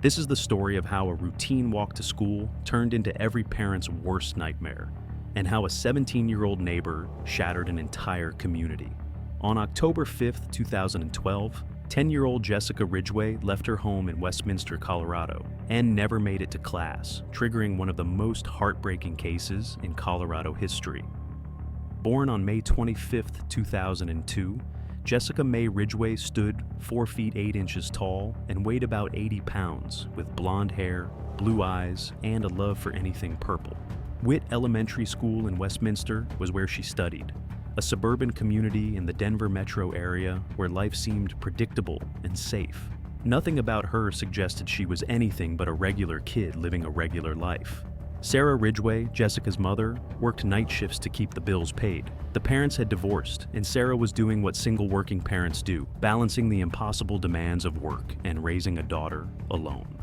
This is the story of how a routine walk to school turned into every parent's worst nightmare, and how a 17-year-old neighbor shattered an entire community. On October 5th, 2012, 10-year-old Jessica Ridgway left her home in Westminster, Colorado, and never made it to class, triggering one of the most heartbreaking cases in Colorado history. Born on May 25th, 2002, Jessica May Ridgway stood 4 feet 8 inches tall and weighed about 80 pounds, with blonde hair, blue eyes, and a love for anything purple. Witt Elementary School in Westminster was where she studied, a suburban community in the Denver metro area where life seemed predictable and safe. Nothing about her suggested she was anything but a regular kid living a regular life. Sarah Ridgway, Jessica's mother, worked night shifts to keep the bills paid. The parents had divorced, and Sarah was doing what single working parents do, balancing the impossible demands of work and raising a daughter alone.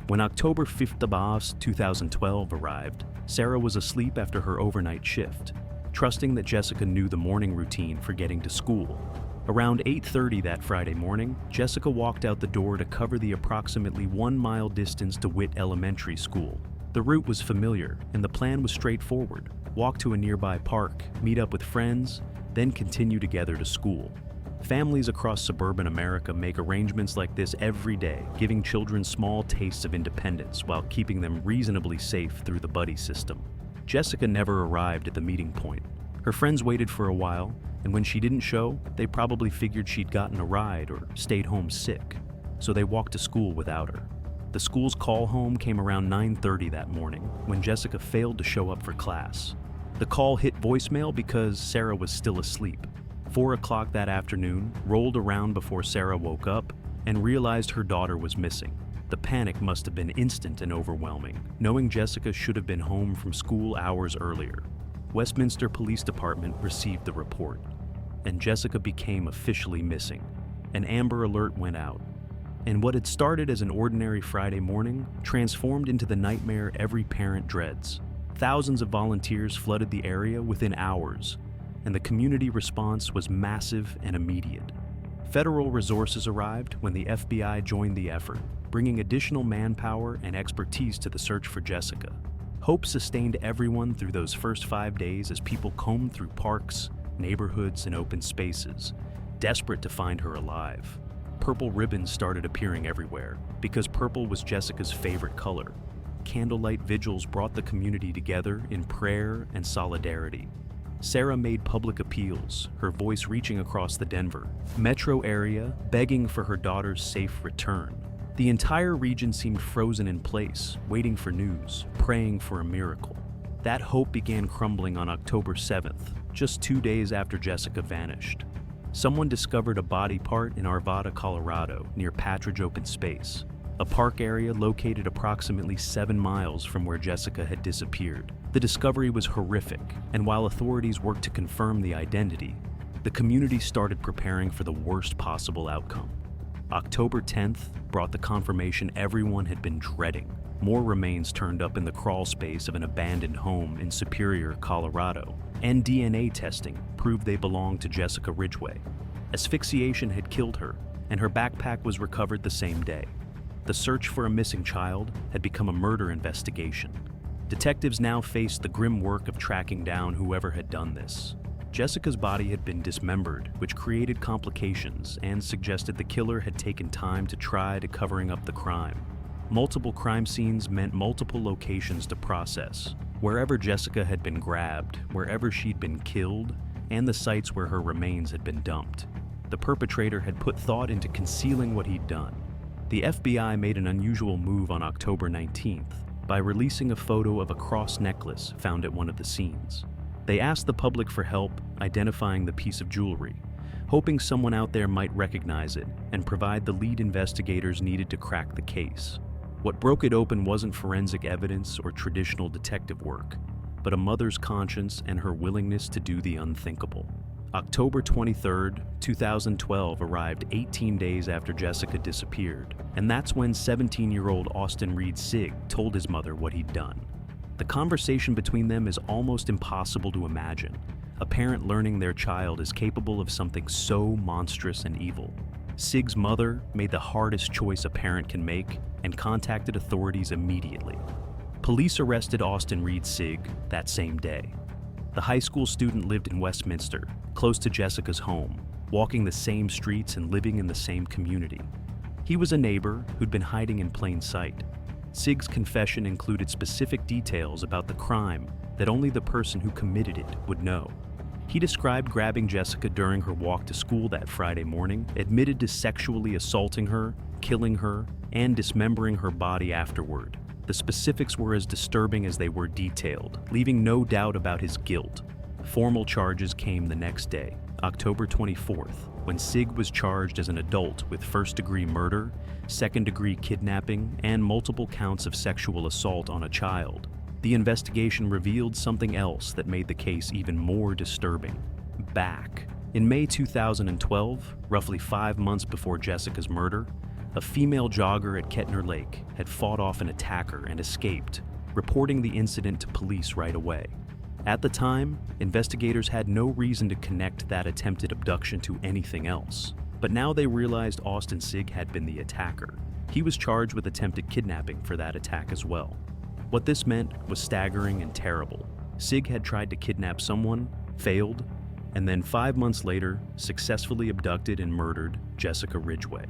When October 5th, 2012 arrived, Sarah was asleep after her overnight shift, trusting that Jessica knew the morning routine for getting to school. Around 8:30 that Friday morning, Jessica walked out the door to cover the approximately 1-mile distance to Witt Elementary School. The route was familiar, and the plan was straightforward. Walk to a nearby park, meet up with friends, then continue together to school. Families across suburban America make arrangements like this every day, giving children small tastes of independence while keeping them reasonably safe through the buddy system. Jessica never arrived at the meeting point. Her friends waited for a while, and when she didn't show, they probably figured she'd gotten a ride or stayed home sick, so they walked to school without her. The school's call home came around 9:30 that morning, when Jessica failed to show up for class. The call hit voicemail because Sarah was still asleep. 4 o'clock that afternoon rolled around before Sarah woke up and realized her daughter was missing. The panic must have been instant and overwhelming, knowing Jessica should have been home from school hours earlier. Westminster Police Department received the report, and Jessica became officially missing. An Amber Alert went out, and what had started as an ordinary Friday morning transformed into the nightmare every parent dreads. Thousands of volunteers flooded the area within hours, and the community response was massive and immediate. Federal resources arrived when the FBI joined the effort, bringing additional manpower and expertise to the search for Jessica. Hope sustained everyone through those first 5 days as people combed through parks, neighborhoods, and open spaces, desperate to find her alive. Purple ribbons started appearing everywhere, because purple was Jessica's favorite color. Candlelight vigils brought the community together in prayer and solidarity. Sarah made public appeals, her voice reaching across the Denver metro area, begging for her daughter's safe return. The entire region seemed frozen in place, waiting for news, praying for a miracle. That hope began crumbling on October 7th, just 2 days after Jessica vanished. Someone discovered a body part in Arvada, Colorado, near Patridge Open Space, a park area located approximately 7 miles from where Jessica had disappeared. The discovery was horrific, and while authorities worked to confirm the identity, the community started preparing for the worst possible outcome. October 10th brought the confirmation everyone had been dreading. More remains turned up in the crawl space of an abandoned home in Superior, Colorado, and DNA testing proved they belonged to Jessica Ridgway. Asphyxiation had killed her, and her backpack was recovered the same day. The search for a missing child had become a murder investigation. Detectives now faced the grim work of tracking down whoever had done this. Jessica's body had been dismembered, which created complications and suggested the killer had taken time to try to covering up the crime. Multiple crime scenes meant multiple locations to process. Wherever Jessica had been grabbed, wherever she'd been killed, and the sites where her remains had been dumped. The perpetrator had put thought into concealing what he'd done. The FBI made an unusual move on October 19th by releasing a photo of a cross necklace found at one of the scenes. They asked the public for help identifying the piece of jewelry, hoping someone out there might recognize it and provide the lead investigators needed to crack the case. What broke it open wasn't forensic evidence or traditional detective work, but a mother's conscience and her willingness to do the unthinkable. October 23rd, 2012 arrived 18 days after Jessica disappeared, and that's when 17-year-old Austin Reed Sigg told his mother what he'd done. The conversation between them is almost impossible to imagine, a parent learning their child is capable of something so monstrous and evil. Sig's mother made the hardest choice a parent can make and contacted authorities immediately. Police arrested Austin Reed Sig that same day. The high school student lived in Westminster, close to Jessica's home, walking the same streets and living in the same community. He was a neighbor who'd been hiding in plain sight. Sig's confession included specific details about the crime that only the person who committed it would know. He described grabbing Jessica during her walk to school that Friday morning, admitted to sexually assaulting her, killing her, and dismembering her body afterward. The specifics were as disturbing as they were detailed, leaving no doubt about his guilt. Formal charges came the next day, October 24th, when Sig was charged as an adult with first-degree murder, second-degree kidnapping, and multiple counts of sexual assault on a child. The investigation revealed something else that made the case even more disturbing. Back in May 2012, roughly 5 months before Jessica's murder, a female jogger at Kettner Lake had fought off an attacker and escaped, reporting the incident to police right away. At the time, investigators had no reason to connect that attempted abduction to anything else. But now they realized Austin Sig had been the attacker. He was charged with attempted kidnapping for that attack as well. What this meant was staggering and terrible. Sig had tried to kidnap someone, failed, and then 5 months later, successfully abducted and murdered Jessica Ridgway.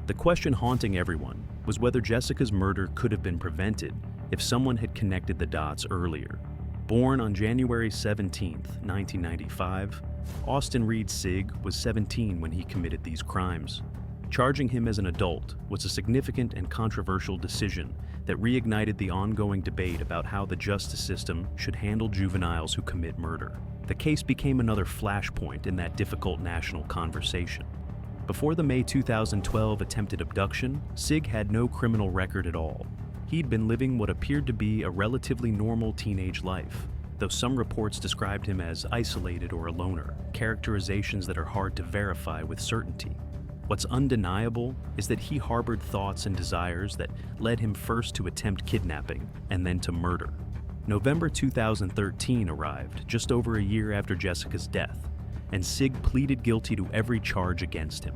The question haunting everyone was whether Jessica's murder could have been prevented if someone had connected the dots earlier. Born on January 17, 1995, Austin Reed Sig was 17 when he committed these crimes. Charging him as an adult was a significant and controversial decision that reignited the ongoing debate about how the justice system should handle juveniles who commit murder. The case became another flashpoint in that difficult national conversation. Before the May 2012 attempted abduction, Sig had no criminal record at all. He'd been living what appeared to be a relatively normal teenage life, though some reports described him as isolated or a loner, characterizations that are hard to verify with certainty. What's undeniable is that he harbored thoughts and desires that led him first to attempt kidnapping and then to murder. November 2013 arrived just over a year after Jessica's death, and Sig pleaded guilty to every charge against him.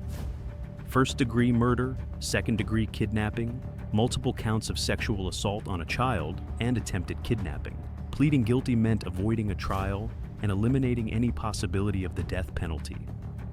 First-degree murder, second-degree kidnapping, multiple counts of sexual assault on a child, and attempted kidnapping. Pleading guilty meant avoiding a trial and eliminating any possibility of the death penalty.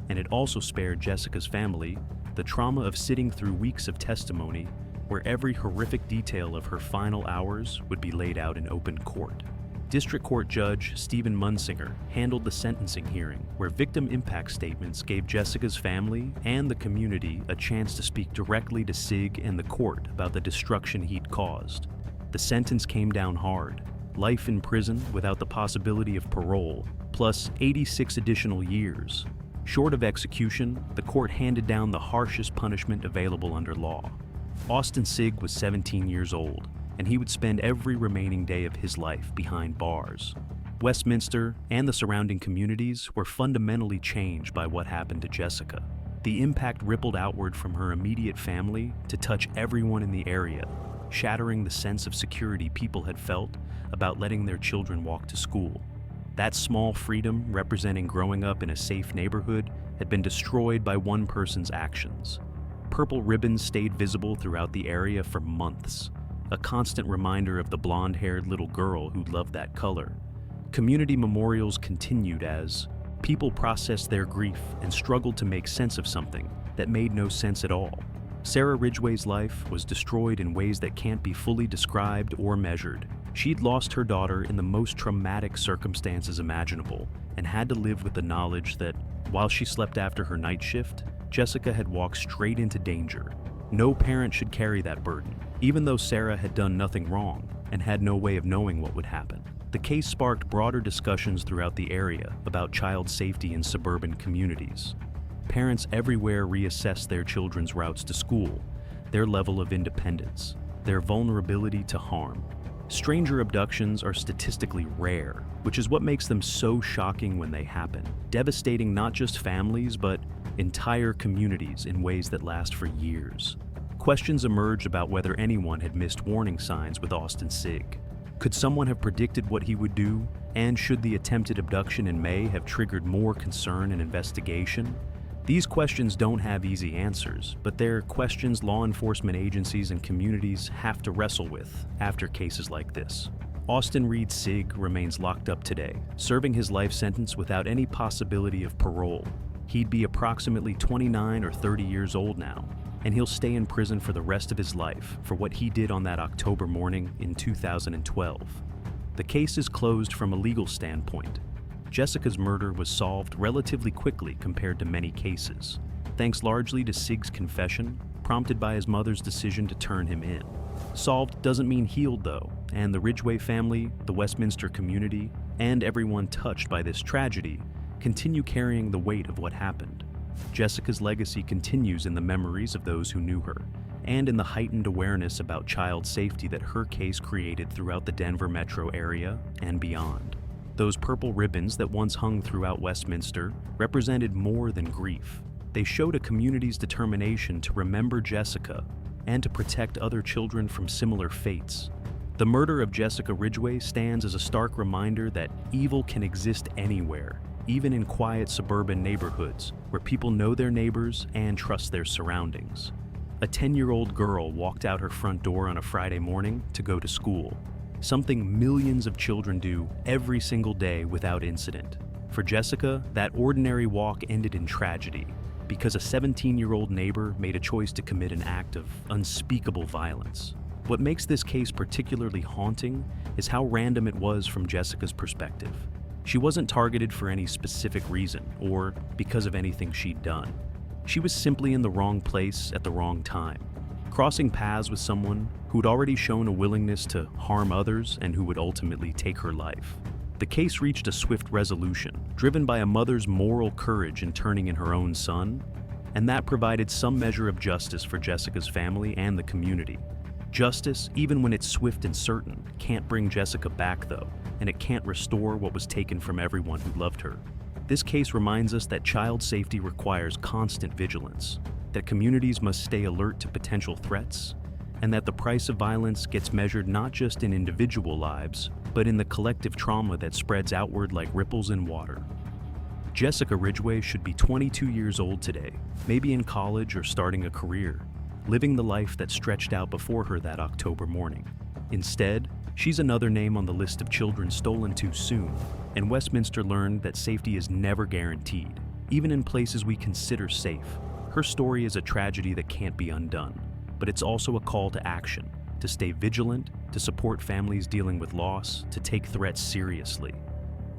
And it also spared Jessica's family the trauma of sitting through weeks of testimony where every horrific detail of her final hours would be laid out in open court. District Court Judge Stephen Munsinger handled the sentencing hearing, where victim impact statements gave Jessica's family and the community a chance to speak directly to Sig and the court about the destruction he'd caused. The sentence came down hard: life in prison without the possibility of parole, plus 86 additional years. Short of execution, the court handed down the harshest punishment available under law. Austin Sig was 17 years old, and he would spend every remaining day of his life behind bars. Westminster and the surrounding communities were fundamentally changed by what happened to Jessica. The impact rippled outward from her immediate family to touch everyone in the area, shattering the sense of security people had felt about letting their children walk to school. That small freedom, representing growing up in a safe neighborhood, had been destroyed by one person's actions. Purple ribbons stayed visible throughout the area for months, a constant reminder of the blonde-haired little girl who loved that color. Community memorials continued as people processed their grief and struggled to make sense of something that made no sense at all. Sarah Ridgway's life was destroyed in ways that can't be fully described or measured. She'd lost her daughter in the most traumatic circumstances imaginable and had to live with the knowledge that, while she slept after her night shift, Jessica had walked straight into danger. No parent should carry that burden, even though Sarah had done nothing wrong and had no way of knowing what would happen. The case sparked broader discussions throughout the area about child safety in suburban communities. Parents everywhere reassessed their children's routes to school, their level of independence, their vulnerability to harm. Stranger abductions are statistically rare, which is what makes them so shocking when they happen, devastating not just families but entire communities in ways that last for years. Questions emerged about whether anyone had missed warning signs with Austin Sig. Could someone have predicted what he would do, and should the attempted abduction in May have triggered more concern and investigation? These questions don't have easy answers, but they're questions law enforcement agencies and communities have to wrestle with after cases like this. Austin Reed Sigg remains locked up today, serving his life sentence without any possibility of parole. He'd be approximately 29 or 30 years old now, and he'll stay in prison for the rest of his life for what he did on that October morning in 2012. The case is closed from a legal standpoint. Jessica's murder was solved relatively quickly compared to many cases, thanks largely to Sigg's confession, prompted by his mother's decision to turn him in. Solved doesn't mean healed though, and the Ridgway family, the Westminster community, and everyone touched by this tragedy continue carrying the weight of what happened. Jessica's legacy continues in the memories of those who knew her, and in the heightened awareness about child safety that her case created throughout the Denver metro area and beyond. Those purple ribbons that once hung throughout Westminster represented more than grief. They showed a community's determination to remember Jessica and to protect other children from similar fates. The murder of Jessica Ridgeway stands as a stark reminder that evil can exist anywhere, even in quiet suburban neighborhoods where people know their neighbors and trust their surroundings. A 10-year-old girl walked out her front door on a Friday morning to go to school, something millions of children do every single day without incident. For Jessica, that ordinary walk ended in tragedy because a 17-year-old neighbor made a choice to commit an act of unspeakable violence. What makes this case particularly haunting is how random it was from Jessica's perspective. She wasn't targeted for any specific reason or because of anything she'd done. She was simply in the wrong place at the wrong time, crossing paths with someone who'd already shown a willingness to harm others and who would ultimately take her life. The case reached a swift resolution, driven by a mother's moral courage in turning in her own son, and that provided some measure of justice for Jessica's family and the community. Justice, even when it's swift and certain, can't bring Jessica back though, and it can't restore what was taken from everyone who loved her. This case reminds us that child safety requires constant vigilance, that communities must stay alert to potential threats, and that the price of violence gets measured not just in individual lives, but in the collective trauma that spreads outward like ripples in water. Jessica Ridgway should be 22 years old today, maybe in college or starting a career, living the life that stretched out before her that October morning. Instead, she's another name on the list of children stolen too soon, and Westminster learned that safety is never guaranteed, even in places we consider safe. Her story is a tragedy that can't be undone, but it's also a call to action, to stay vigilant, to support families dealing with loss, to take threats seriously,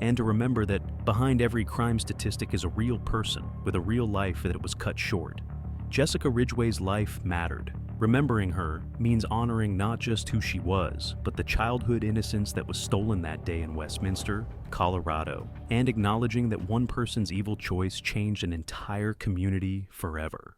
and to remember that behind every crime statistic is a real person with a real life that was cut short. Jessica Ridgway's life mattered. Remembering her means honoring not just who she was, but the childhood innocence that was stolen that day in Westminster, Colorado, and acknowledging that one person's evil choice changed an entire community forever.